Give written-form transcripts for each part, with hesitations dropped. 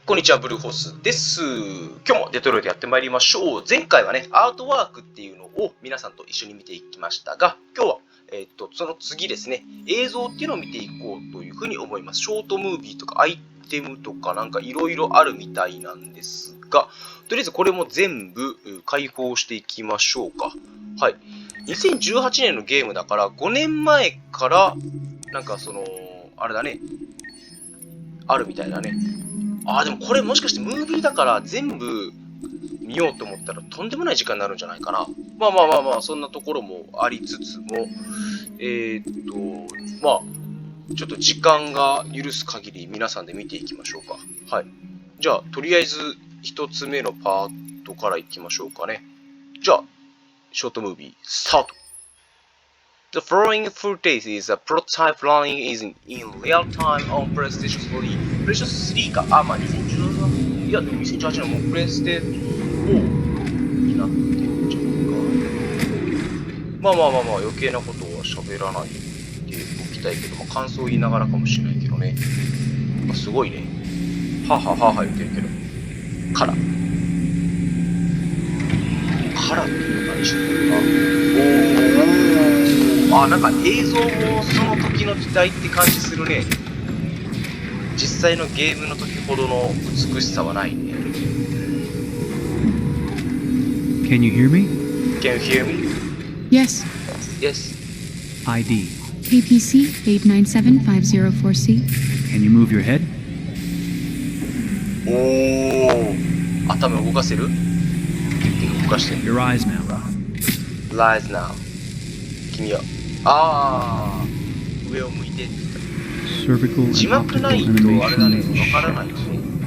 こんにちは、ブルーホースです。今日もデトロイトやってまいりましょう。前回はね、アートワークっていうのを皆さんと一緒に見ていきましたが、今日は、その次ですね、映像っていうのを見ていこうというふうに思います。ショートムービーとかアイテムとかなんかいろいろあるみたいなんですが、とりあえずこれも全部開放していきましょうか。はい。2018年のゲームだから5年前からなんかあれだね、あるみたいだね。でもこれもしかしてムービーだから全部見ようと思ったらとんでもない時間になるんじゃないかな。まあ、そんなところもありつつも、ちょっと時間が許す限り皆さんで見ていきましょうか。はい。じゃあ、とりあえず一つ目のパートからいきましょうかね。じゃあ、ショートムービー、スタート。The following footage is a prototype running in real time on PlayStation 3. PlayStation 3か。2017年。いや、でも2018年はもうプレステ4になってるんじゃないか。まあ、余計なことは喋らないでおきたいけど、感想を言いながらかもしれないけどね。すごいね。は言ってるけど。カラっていうのが何してるか。なんか映像もその時の時代って感じするね。実際のゲームの時ほどの美しさはないね。Can you hear me? Can you hear me? Yes. Yes. ID. PPC 897504C. Can you move your head? 頭動かせる？動かしてる。Your eyes now. Lies now. 君は上を向いて。Cervical 字 and 幕ない optical とあれだね、 animation わからないよね。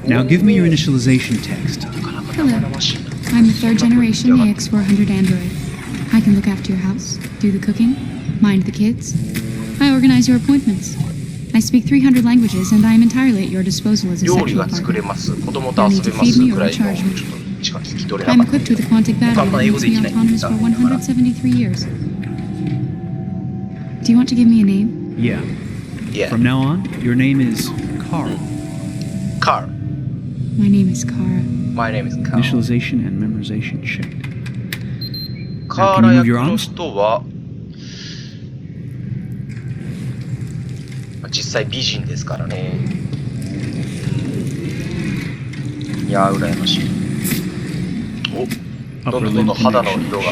Now give me your initialization text. なかなか生々しいな。 I'm a third generation AX400 Android. I can look after your house, do the cooking, mind the kids. I organize your appointments. I speak 300 languages and I am entirely at your disposal as a 料理 sexual が作れ partner. ます。子供と遊べますくらいのちょっとしか聞き取れな I'm かった。 equipped with a quantic battery that makes me autonomous for 173 years. Do you want to give me a name? Yeah. Yeah. From now on, your name is Carl. Car. My name is Kara. My name is Car. Initialization and memorization checked. カーラ役の人は実際美人ですからね。いやー、羨ましい。どんどん肌の色が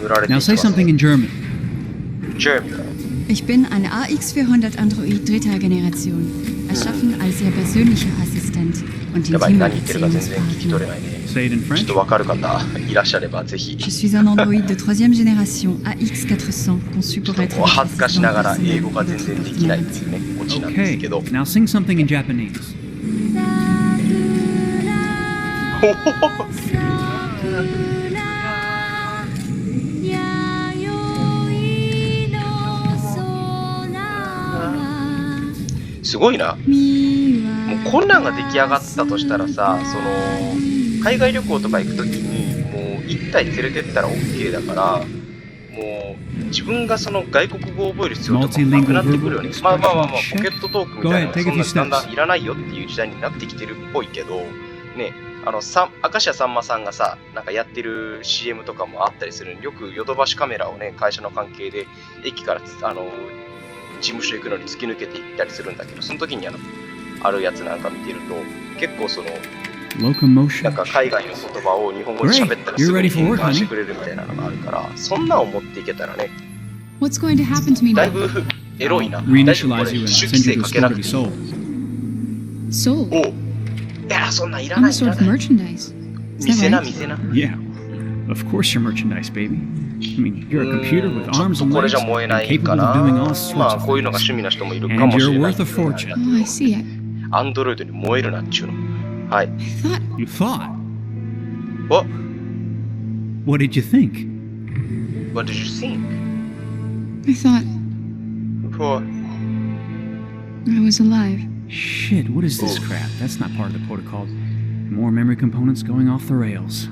塗られてい Now きま say す something ね。 in German. German. Ich bin ein AX400 Android dritter Generation, erschaffen als Ihr persönlicher Assistent und やばい、何言ってるか全 Intimationspartner. 然聞き取れないね。 Say it in ちょっ French. とわかる方いらっしゃればぜひ。 Je suis un Android de troisième génération AX400 conçu pour être 恥ずかしながら英 personnel 語が全然できないっていうね、オチなんです Okay. けど。 Now sing something in Japanese. すごいな。もうこんなんが出来上がったとしたらさ、海外旅行とか行くときにもう一体連れてったら OK だから、もう自分がその外国語を覚える必要とかもなくなってくるよね。まあ、ポケットトークみたいなのがそんなだんだんいらないよっていう時代になってきてるっぽいけど、ね、明石家さんまさんがさ、なんかやってる CM とかもあったりするのに、よくヨドバシカメラをね、会社の関係で駅から事務所行くのに突き抜けて行ったりするんだけど、その時にあるやつなんか見てると、結構なんか海外の言葉を日本語で喋ったらすぐに変換してくれるみたいなのがあるから、そんなんを持っていけたらね、 What's going to happen to me だい now? ぶエロいな。 Reinitialize you and 主 I'll 規 send 制 you to か a けな store く to て be いい。 sold. Sold? いや、そんなんいら I'm な a い。 sort of merchandise. Is that right? 店な。 Yeah. Of course you're merchandise, baby. I mean, you're a computer with ちょっ arms と and これじ legs ゃ燃え and ないか capable な。 of doing all sorts まあ of こういうの things. が趣味な人もいるか And もし you're れない。 worth a fortune. Oh, I see it. アンドロイドに燃えるなっちゅうの。はい。 I thought You thought? What? What did you think? What did you think? I thought What? I was alive. Shit, what is this crap? That's not part of the protocol. More memory components going off the rails.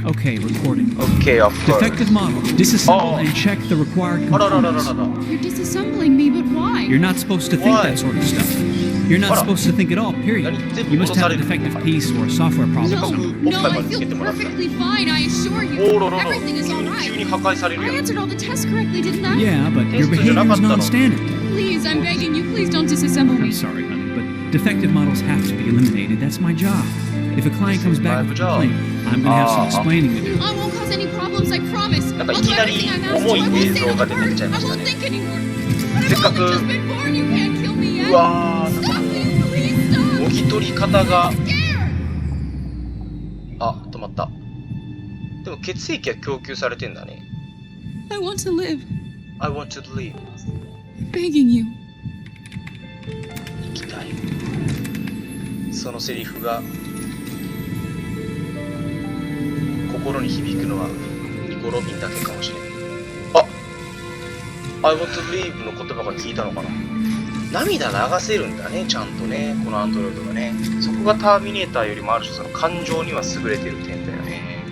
Okay, recording. Okay, of course. Defective model. Disassemble Oh. and check the required あらららら components. らら。 You're disassembling me, but why? You're not supposed to think Why? that sort of stuff. You're not supposed to think at all, period. 全部 You 戻 must さ have れ a る defective piece or a software problem No, somewhere. no, I feel perfectly fine, I assure お you. ーろろろ Everything is 急 alright. に破壊される I やん answered all the tests correctly, didn't I? Yeah, but your Test behavior is not non-standard. Please, I'm begging you, please don't disassemble me. I'm sorry, honey, but defective models have to be eliminated. That's my job. If a client comes back with a complaint, I'm going to have some explaining to do. I won't cause any problems, I promise. なんか I'll い do きなり everything I'm asked to. 重い I won't 映 say 像 the が出てきちゃい word. ま I した won't ね。 think anymore. But せっ I've かく only just been born, you can't kill me yet. うわー、なんか Stop me, please stop. もぎ取り方が I'm scared. あ、止まった。でも血液は供給されてんだね。 I want to live. I want to live. I'm begging you. 生きたい。そのセリフが心に響くのはニコ・ロビンだけかもしれない。あ、I want to live の言葉が聞いたのかな。涙流せるんだね、ちゃんとね、このアンドロイドがね。そこがターミネーターよりもある種その感情には優れてる点だよね。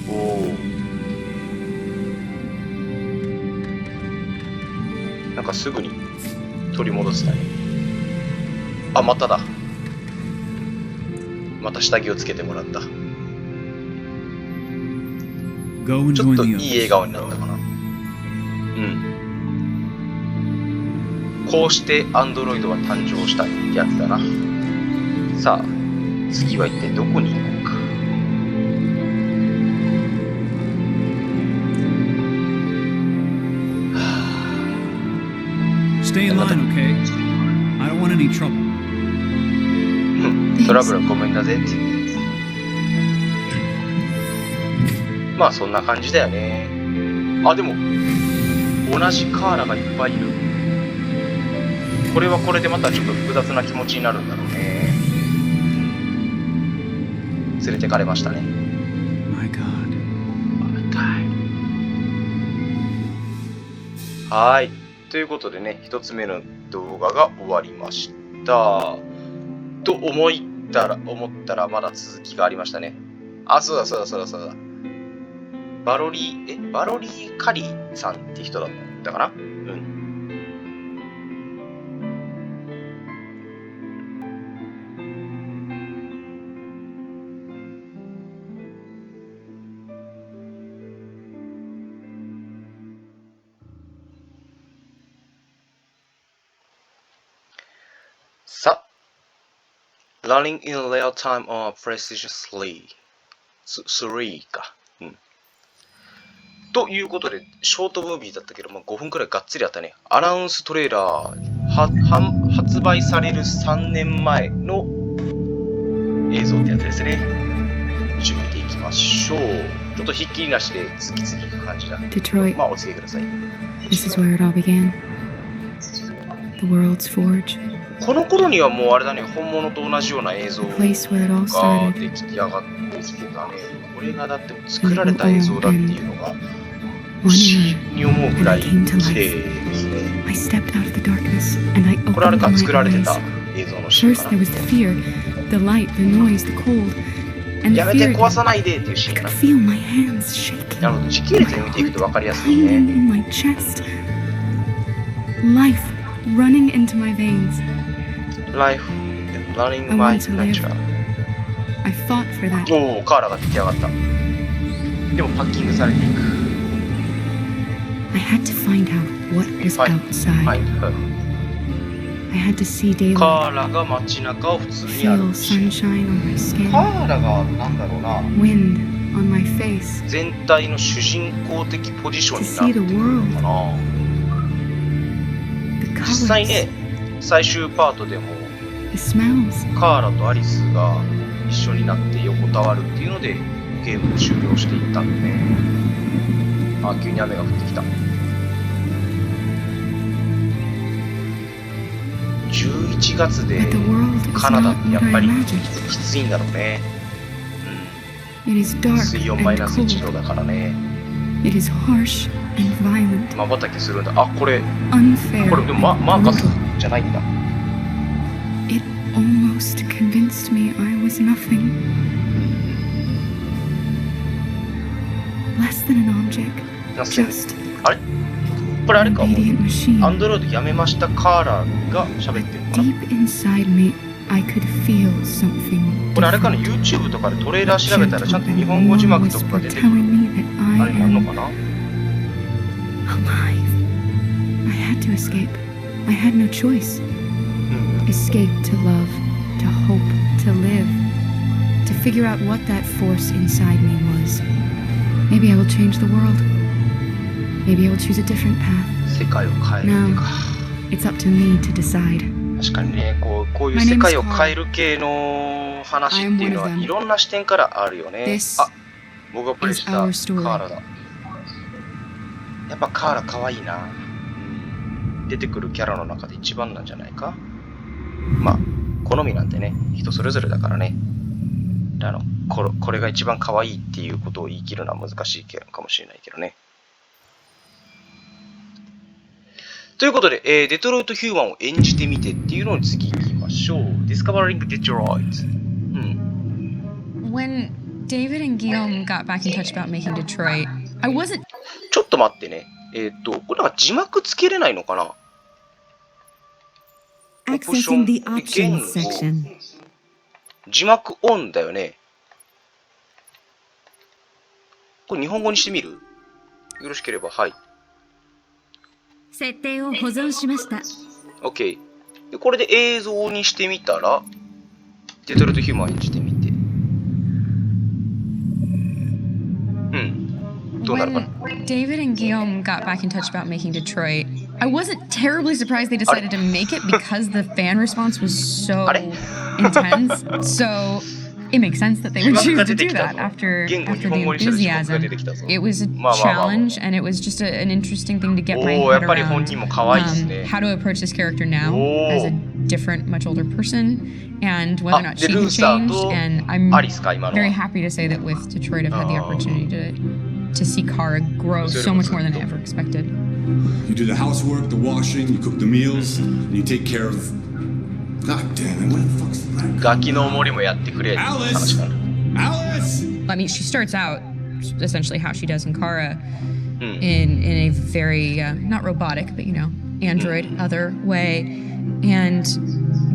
おお。なんかすぐに取り戻せたね。あ、まただ。また下着をつけてもらった。ち Go ょ and っ join と the いい others. 笑顔になったかな。うん。こうしてアンドロイドは誕生したってやつだな。さあ、次は一体どこに行こうか。Stay in line, okay? I don't want any trouble. トラブルはごめんだぜって。まあそんな感じだよね。あ、でも同じカーラがいっぱいいる。これはこれでまたちょっと複雑な気持ちになるんだろうね。連れてかれましたね。 My God. はい。ということでね、一つ目の動画が終わりました。と思ったらまだ続きがありましたね。あ、そうだ。バロリーカリーさんって人だったかな。うん。さあ、Running in real time on PlayStation 3か。うん。ということで、ショートムービーだったけど、5分くらいがっつりあったね。アナウンストレーラー、発売される3年前の映像ってやつですね。一応見ていきましょう。ちょっとひっきりなしで次々いく感じだ。Detroit, まあ、お付けください。 this is where it all began. The world's forge. この頃にはもうあれだね、本物と同じような映像 The が place where it all 出 started. 来上がってきてたね。これがだって作られた映像だっていうのが不 One 思 night, 議に思うぐらい and I came to 綺 life. 麗ですね。 I stepped out of the darkness and I これあれ opened か作ら my れてた eyes. 映像のシーン First か there was the fear, the light, the noise, the cold, な。 and や the め fear て壊さ again. ないでっていうシー I ンか could な。 feel my hands shaking. なるほど、時系列で見ていくと分かりやすい Pounding ね。 in my chest. Life running into my veins. Life running I my want to live. nature. I fought for that. おお、カーラが出来上がった。でもパッキングされていく。 I had to find out what was Find outside. her. I had to see カ daylight, ーラが街中を普通に feel 歩くし。 sunshine on my skin, カーラがなんだろうな。 wind on my face, 全体の主人公的ポジショ to ンになっ see て the るの world, かな。 the 実際 colors, ね、最終パートでも the smells. カーラとアリスが一緒になって横たわるっていうのでゲームを終了していったんでね。あ、急に雨が降ってきた。11月で But the world is カナダ not ってや what っぱ I り imagined. きついんだろうね。It is うん、 dark 水温マイ and ナス1度 cold. だからね。 It is harsh and violent, 瞬きするんだ。あ、これ unfair でも and マーカス brutal. じゃないんだ。 It almost convinced me I was nothing, less than an object, なんか just あれこれあれかも obedient machine. アンドロイドやめましたカーラが喋ってるのかな Deep inside me, I could feel something これあれかな different. YouTube とかでトレーラー A 調べたらちゃんと gentle 日本語字幕 warm とか whisper 出てくる telling me that あ I れもあんの am かな alive. I had to escape. I had no choice. うん Escape to love, to hope, to live, to figure out what that force inside me was. Maybe I will change the world. Maybe I will choose a different path. 世界を変えるっていうか It's up to me to decide. 確かにねこういう世界を変える系の話っていうのはいろんな視点からあるよね This あ僕がプレイした is our story. カーラだやっぱカーラかわいいな、うん、出てくるキャラの中で一番なんじゃないかまあ好みなんてね人それぞれだからねこれが一番可愛いっていうことを言い切るのは難しいかもしれないけどねということで、デトロイト・ヒューマンを演じてみてっていうのに次行きましょう。Discovering Detroit。When David and Guillaume got back in touch about making Detroit, I wasn't. ちょっと待ってね。これなんか字幕つけれないのかな Accessing the options section. 字幕オンだよね。これ日本語にしてみるよろしければ、はい。設定を保存しました。OK。で、これで映像にしてみたら、デトロイト・ヒューマン演じてみて。どうなるかな When David and Guillaume got back in touch about making Detroit, I wasn't terribly surprised they decided to make it because the fan response was so intense. So it makes sense that they would choose to do that after the enthusiasm. It was a challenge and it was just an interesting thing to get my head around. How to approach this character now as a different, much older person and whether or not she had changed. And I'm very happy to say that with Detroit I've had the opportunity to see Kara grow so much more than I ever expected. You do the housework, the washing, you cook the meals, and you take care of... God damn it, what the fuck's that? ガキの森もやってくれって話かな。I mean, she starts out essentially how she does in Kara in a very, not robotic, but, you know, android, other way. And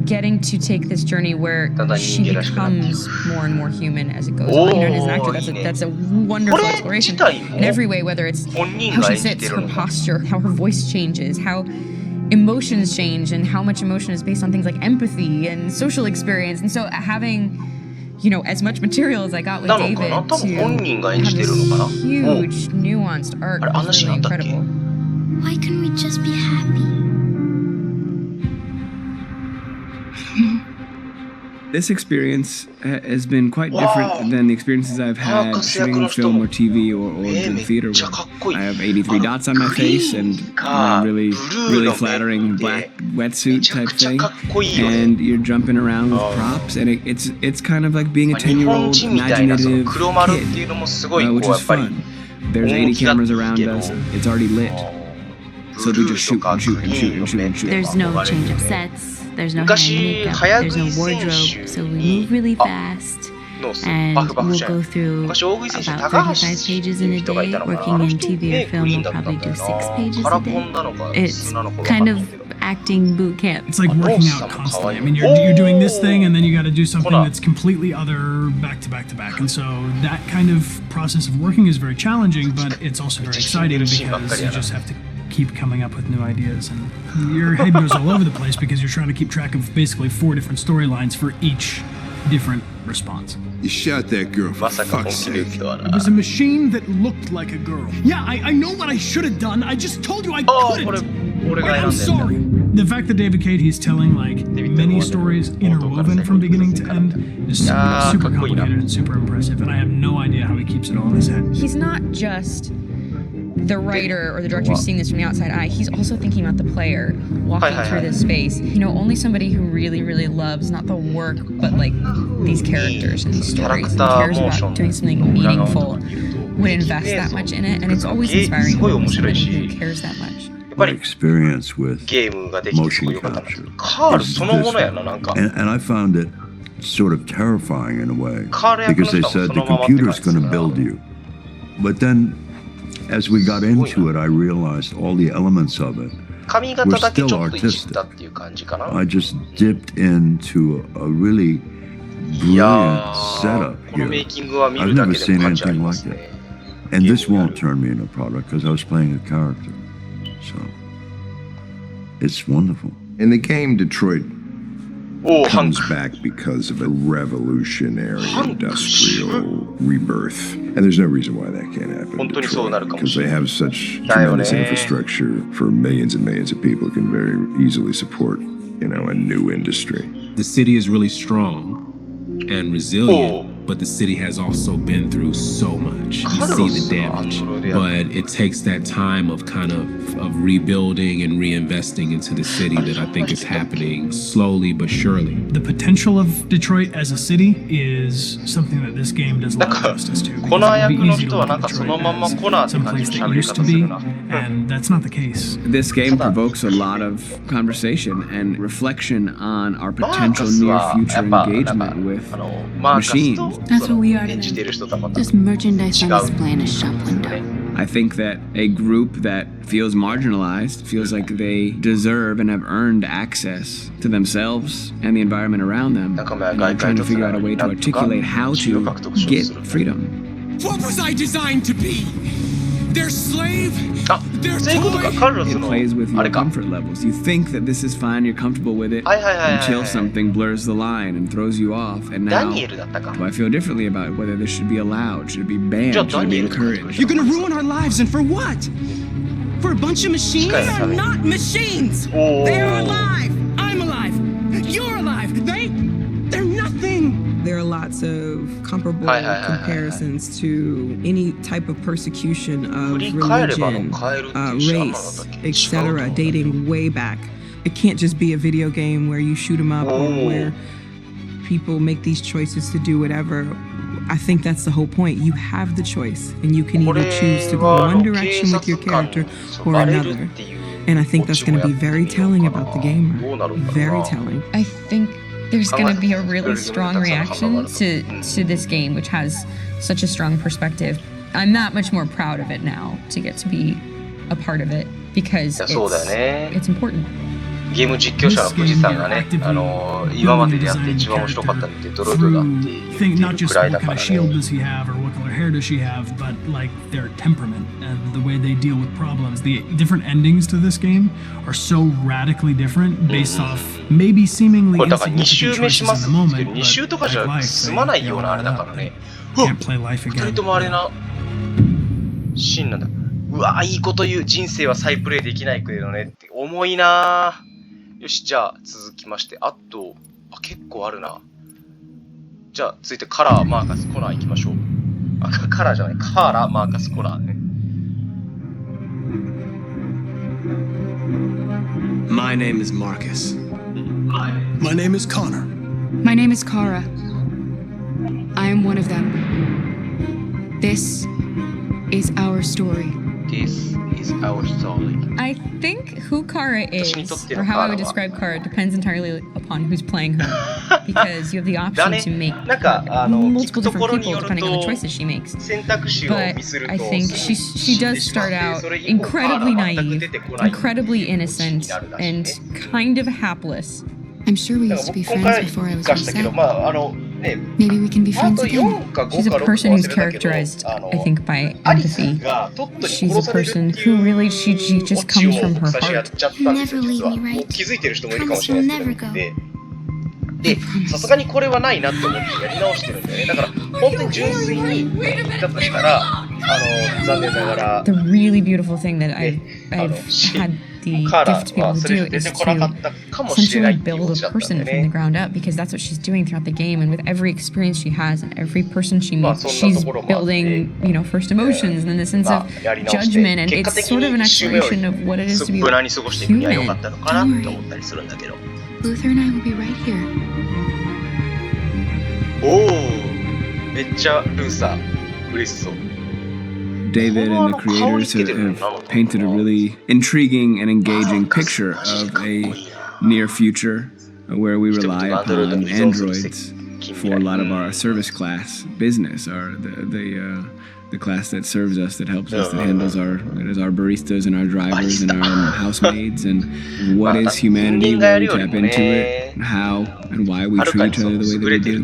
getting to take this journey where she becomes more and more human as it goes on. You know, and as an actor, that's a wonderful exploration in every way, whether it's how she sits, her posture, how her voice changes, how emotions change, and how much emotion is based on things like empathy and social experience. And so having, you know, as much material as I got with David to have this huge, nuanced arc was really incredible. Why couldn't we just be happy? This experience has been quite different than the experiences I've had shooting film or TV or in theater. I have 83 dots on my face and really flattering black wetsuit type thing. And you're jumping around with props, and it's kind of like being a 10-year-old imaginative kid, which is fun. There's 80 cameras around us. It's already lit. So we just shoot and shoot and shoot and shoot and shoot. There's no change of sets. There's no hair makeup. There's no wardrobe. So we move really fast. And we'll go through about 35 pages in a day. Working in TV or film, we'll probably do 6 pages a day. It's kind of acting boot camp. It's like working out constantly. I mean, you're doing this thing, and then you got to do something that's completely other back to back to back. And so that kind of process of working is very challenging, but it's also very exciting because you just have to keep coming up with new ideas, and your head goes all over the place because you're trying to keep track of basically 4 different storylines for each different response. You shot that girl for fuck's sake. It was a machine that looked like a girl. Yeah, I know what I should have done. I just told you I couldn't. I'm sorry. The fact that David Cade, he's telling like many stories interwoven from beginning to end is super complicated and super impressive, and I have no idea how he keeps it all in his head. He's not just the writer or the director who's seeing this from the outside eye, he's also thinking about the player walking through this space. You know, only somebody who really, really loves not the work, but like these characters and these stories and cares about doing something meaningful would invest that much in it. And it's always inspiring to meet somebody who cares that much. My experience with motion capture is this, and I found it sort of terrifying in a way because they said the computer's going to build you, but then as we got into it, I realized all the elements of it 髪型だけちょっといじったっていう感じかな。 I just dipped into a really いや brilliant ー、 setup このメイ here. キングは見 I've るだ never けでも seen 価値あり anything ま like す it. ね。 And this won't turn me into a product because I was playing a character. So it's wonderful. In the game, Detroit おお、ハン comes ク。 back because of a revolutionary industrial rebirth. And there's no reason why that can't happen in 本当にそうなるかも Detroit. し Because れ they ない。 have such だよね。 tremendous infrastructure for millions and millions of people can very easily support, you know, a new industry. The city is really strong and resilient, but the city has also been through so much. You see the damage, but it takes that time of kind of rebuilding and reinvesting into the city that I think is happening slowly but surely. The potential of Detroit as a city is something that this game does a なん lot of か justice to. コナー Because it 役 would be の easy to 人は look なん at かその Detroit まんま as コナーって感じ someplace の that 喋り used 方 to する be, な。 and that's not the case. This game provokes a lot of conversation and reflection on our potential near future engagement with マーカス machines. と That's what we are 演 to じて them. る人とはまた Just merchandise on display in a shop window. I think that a group that feels marginalized feels like they deserve and have earned access to themselves and the environment around them. And I'm trying to figure out a way to articulate how to get freedom. What was I designed to be? Their slave? あ、そういうことか、カルロス It の plays with あ your れか。 comfort levels. You think that this is fine, you're comfortable with it, はいはいはいはいはい。 until something blurs the line and throws you off. And ダ now, ニエルだったか。 do I feel differently about whether this should be allowed? Should it be banned? じゃあ Should ダ it ニエ be ルって書いてくれ encouraged? た You're gonna ruin our lives, and for what? For a bunch of machines? Sky They are coming. not machines! Oh. They are alive! I'm alive! You're alive! They're nothing! There are lots of comparable Hi, hi, hi, hi, hi. comparisons to any type of persecution of 振り返れば religion, 変えるっていうし、あんまなかった race, っけ？違うと etc., 思う。 dating way back. It can't just be a video game where you shoot 'em up or Oh. where people make these choices to do whatever. I think that's the whole point. You have the choice, and you can either choose to go one direction with your character or another. And I think that's going to be very telling about the gamer. Very telling. I think there's going to be a really strong reaction to this game, which has such a strong perspective. I'm that much more proud of it now to get to be a part of it because そうだよね。 it's important. ゲーム実況者の富士山がね、今まででやって一番面白かったのってドロドロだって言って Not る just くらい what だ kind か of ら shield ね。 does he have or what color hair does she have, but like their temperament and the way they deal with problems. The different endings to this game are so radically different based off maybe seemingly これだから2 insignificant 周目し choices ま in す the って moment, 2周とか but じ like ゃ life, 済まないようなあれだ they からね。 can't play life 2人 again. ともあれな、シーンなんだ。うわいいこと言う。人生は再プレイできないけどねって重いな。よし、じゃあ続きまして、あと、結構あるな。じゃあ続いてカラー、マーカス、コナー行きましょう。カラーじゃない、カーラ、マーカス、コナーね。My name is Marcus. My name is Connor. My name is Kara. I am one of them. This is our story. This is our story. I think who Kara is, or how I would describe Kara, depends entirely upon who's playing her. Because you have the option to make multiple different people depending on the choices she makes. But I think she does start out incredibly naive, incredibly innocent, and kind of hapless. I'm sure we used to be friends before I was reset. Maybe we can be friends again. She's a person who's characterized, I think, by empathy. She's a person who really, she just comes from her heart. Never leave me, right? 気づいてる人もいるかもしれないですけど。で、さすがにこれはないなって思ってやり直してるんだよね。だから本当に純粋にだとしたら、残念ながら。The really beautiful thing that I've had the gift to be able to do is to essentially build a person from the ground up, because that's what she's doing throughout the game, and with every experience she has and every person she meets, she's building, first emotions and then the sense of judgment, and it's sort of an exploration of what it is to be human. Don't worry. Luther and I will be right here. おお、めっちゃルーサー嬉しそう。David and the creators have painted a really intriguing and engaging picture of a near future where we rely upon androids for a lot of our service class business, or the the class that serves us, that helps us, that handles our baristas and our drivers and our housemaids, and what is humanity, where we tap into it, how and why we treat each other the way that we do.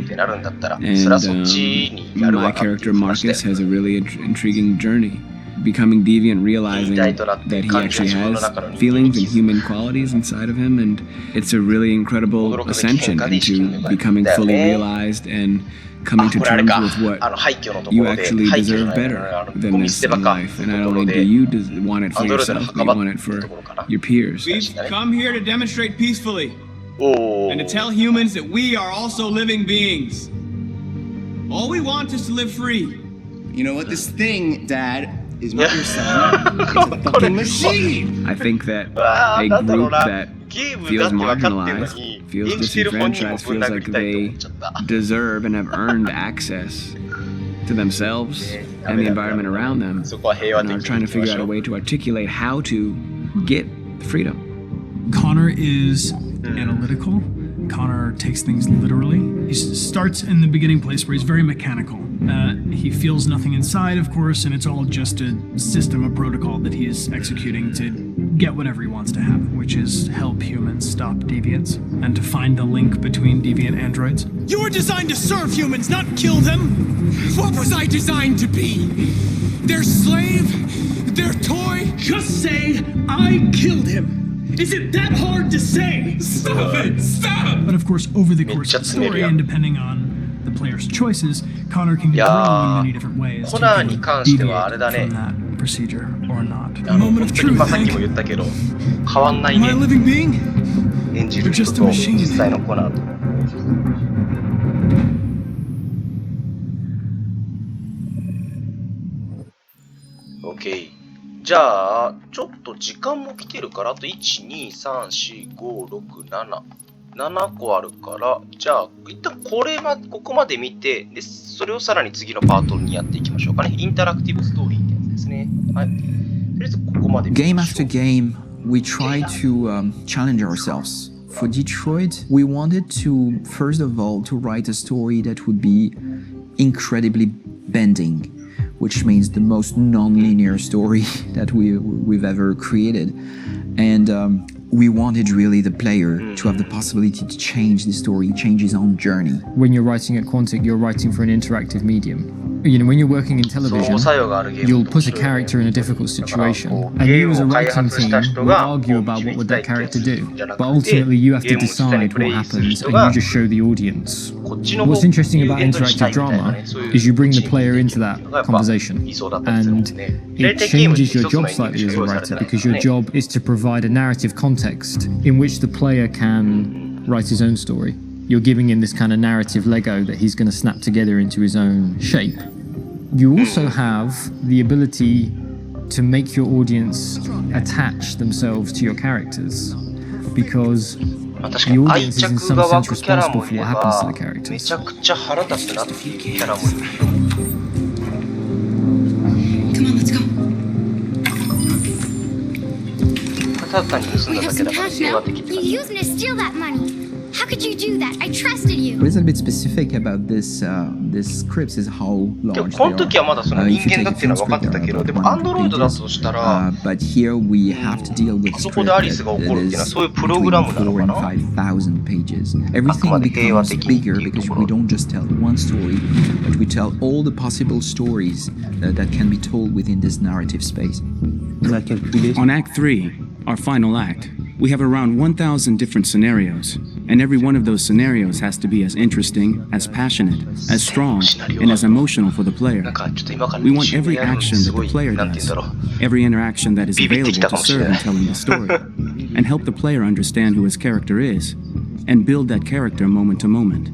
And my character Marcus has a really intriguing journey, becoming deviant, realizing that he actually has feelings and human qualities inside of him, and it's a really incredible ascension into becoming fully realized and coming to terms with what you actually deserve better than this in life. And not only do you want it for yourself, but you want it for your peers. We've come here to demonstrate peacefully and to tell humans that we are also living beings. All we want is to live free. You know what? This thing, Dad, is not your son. It's a fucking machine. I think that a group that feels marginalized, feels disenfranchised, feels like they deserve and have earned access to themselves and the environment around them, and are trying to figure out a way to articulate how to get freedom. Connor is analytical. Connor takes things literally. He starts in the beginning place where he's very mechanical. He feels nothing inside, of course, and it's all just a system, a protocol that he is executing to get whatever he wants to happen, which is help humans stop deviants and to find the link between deviant androids. You were designed to serve humans, not kill them. What was I designed to be? Their slave? Their toy? Just say, I killed him. Is it that hard to say? Stop it! Stop! But of course, over the course of the story, and depending on the player's choices, Connor can grow in many different ways to deviate from that procedure or not. A moment of truth, Hank. Am I a living being? Or just a machine? OK。じゃあ、ちょっと時間も来てるから、あと1、2、3、4、5、6、7。7個あるから、じゃあ、一旦ここまで見て、で、それをさらに次のパートにやっていきましょうかね。インタラクティブストーリーってやつですね。はい。とりあえずここまで見ましょう。Game after game, we try to challenge ourselves. For Detroit, we wanted to, first of all, to write a story that would be incredibly bending, which means the most non-linear story that we've ever created. And we wanted really the player to have the possibility to change the story, change his own journey. When you're writing at Quantic, you're writing for an interactive medium. You know, when you're working in television, you'll put a character in a difficult situation, and you as a writing team will argue about what would that character do. But ultimately, you have to decide what happens, and you just show the audience. What's interesting about interactive drama is you bring the player into that conversation, and it changes your job slightly as a writer, because your job is to provide a narrative context in which the player can write his own story. You're giving him this kind of narrative Lego that he's going to snap together into his own shape. You also have the ability to make your audience attach themselves to your characters, because the audience is in some sense responsible for what happens to the characters. ただ単に盗んだだけだから平和的って感じ。 You used me to steal that money. How could you do that? I trusted you. What is a bit specific about this scripts is how large この時はまだその人間だっていうのは分かってたけど、でもアンドロイドだとしたら、but here we have to deal with そこでアリスが起こるっていうのはそういうプログラムなのかな。 5,000 pages. Everything becomes bigger because we don't just tell one story, but we tell all the possible stories that can be told within this narrative space. On Act 3, our final act, we have around 1,000 different scenarios, and every one of those scenarios has to be as interesting, as passionate, as strong, and as emotional for the player. We want every action that the player does, every interaction that is available to serve in telling the story, and help the player understand who his character is, and build that character moment to moment.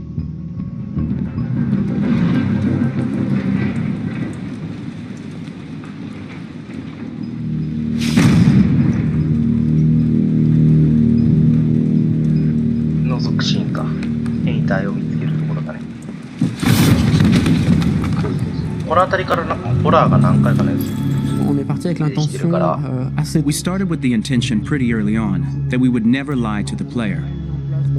We started with the intention pretty early on that we would never lie to the player.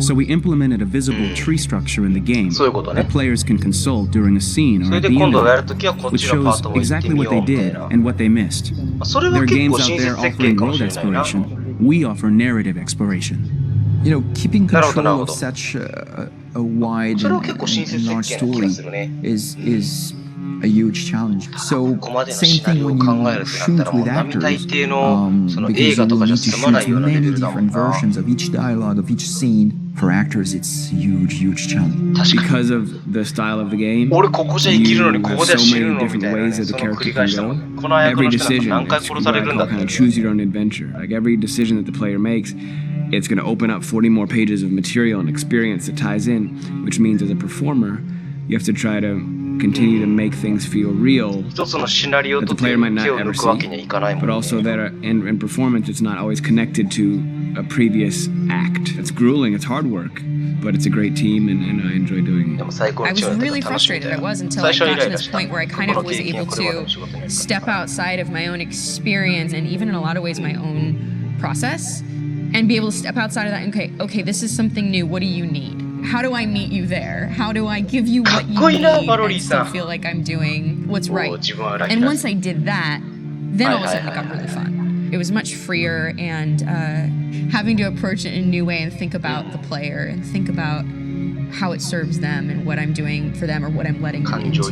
So we implemented a visible tree structure in the game that players can consult during a scene or at the end of it, which shows exactly what they did and what they missed. There are games out there offering world exploration. We offer narrative exploration. You know, keeping control of such a wide and large story is a huge challenge. So, same thing when you shoot with actors, because you will need to shoot many different versions of each dialogue, of each scene. For actors, it's a huge challenge. Because of the style of the game, you have so many different ways that the character can go. Every decision, it's what I call kind of choose your own adventure. Like every decision that the player makes, it's going to open up 40 more pages of material and experience that ties in, which means as a performer, you have to try to continue to make things feel real that the player might not ever see, but also that in performance it's not always connected to a previous act. It's grueling, it's hard work, but it's a great team and I enjoy doing it. I was really frustrated, I was, until I got to this point where I kind of was able to step outside of my own experience and even in a lot of ways my own process and be able to step outside of that and okay, this is something new, what do you need? How do I meet you there? How do I give you what you need and still feel like I'm doing what's right? And once I did that, then all of a sudden it got really fun. It was much freer and having to approach it in a new way and think about the player and think about how it serves them and what I'm doing for them or what I'm letting them into.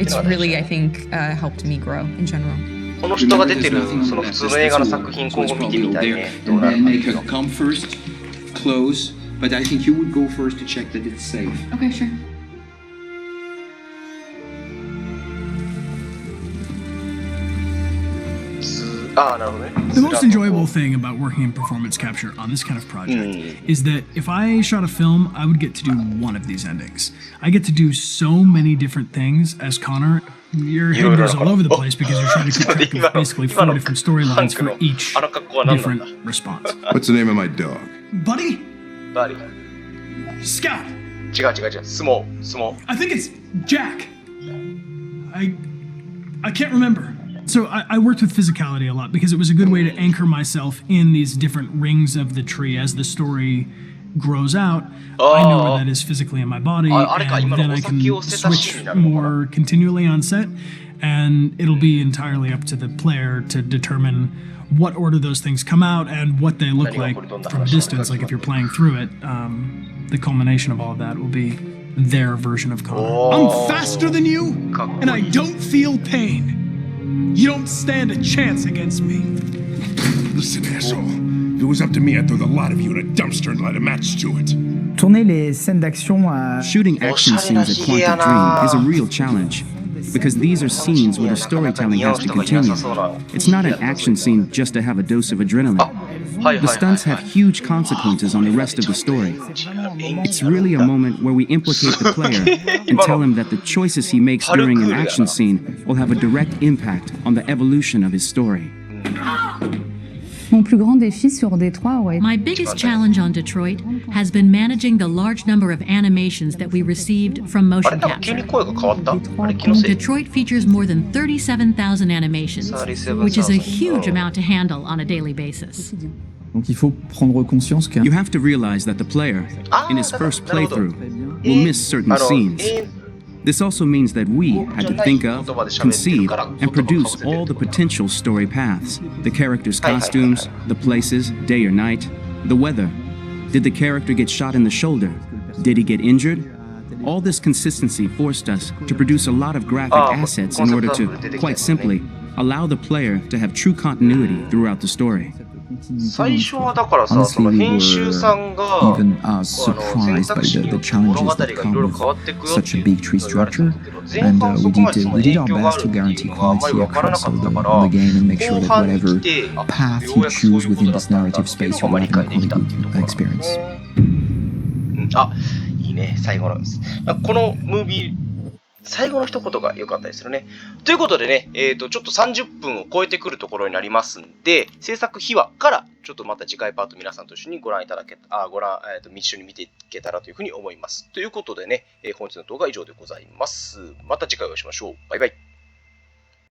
It's really, I think, helped me grow in general. この人が出てるその普通の映画の作品今後見てみたいね。どうなるかっていうの。Come first, close. But I think you would go first to check that it's safe. Okay, sure. The most enjoyable thing about working in performance capture on this kind of project is that if I shot a film, I would get to do one of these endings. I get to do so many different things as Connor. Your head goes all over the place because you're trying to keep track of basically 4 different storylines for each different response. What's the name of my dog? Buddy? Buddy. Scout. 違う。相撲。I think it's Jack. I can't remember. So I worked with physicality a lot because it was a good way to anchor myself in these different rings of the tree as the story grows out. I know where that is physically in my body, and then I can switch more continually on set, and it'll be entirely up to the player to determine what order those things come out and what they look like from a distance. Like if you're playing through it, the culmination of all of that will be their version of Connor. I'm faster than you, and I don't feel pain. You don't stand a chance against me. Listen, asshole. If it was up to me, I'd throw the lot of you in a dumpster and light a match to it. Shooting action scenes at Quantic Dream is a real challenge, because these are scenes where the storytelling has to continue. It's not an action scene just to have a dose of adrenaline. The stunts have huge consequences on the rest of the story. It's really a moment where we implicate the player and tell him that the choices he makes during an action scene will have a direct impact on the evolution of his story. My biggest challenge on Detroit has been managing the large number of animations that we received from motion capture. Detroit features more than 37,000 animations, which is a huge amount to handle on a daily basis. You have to realize that the player, in his first playthrough, will miss certain scenes. This also means that we had to think of, conceive, and produce all the potential story paths. The characters' costumes, the places, day or night, the weather. Did the character get shot in the shoulder? Did he get injured? All this consistency forced us to produce a lot of graphic assets in order to, quite simply, allow the player to have true continuity throughout the story. 最初はだからさ、その編集さんが選択肢によって物語がいろいろ変わっていくよっていうことを言われたんだけど、前半そこまでその影響があるっていうのがあまり分からなかったから、後半に来て、ようやくそういうことだったんだっていうのが理解できたっていうところなんですね。いいね、最後の。このムービー、最後の一言が良かったですよね。ということでね、ちょっと30分を超えてくるところになりますんで、制作秘話からちょっとまた次回パート皆さんと一緒にご覧いただけ、一緒に見ていけたらというふうに思います。ということでね、本日の動画は以上でございます。また次回お会いしましょう。バイバイ。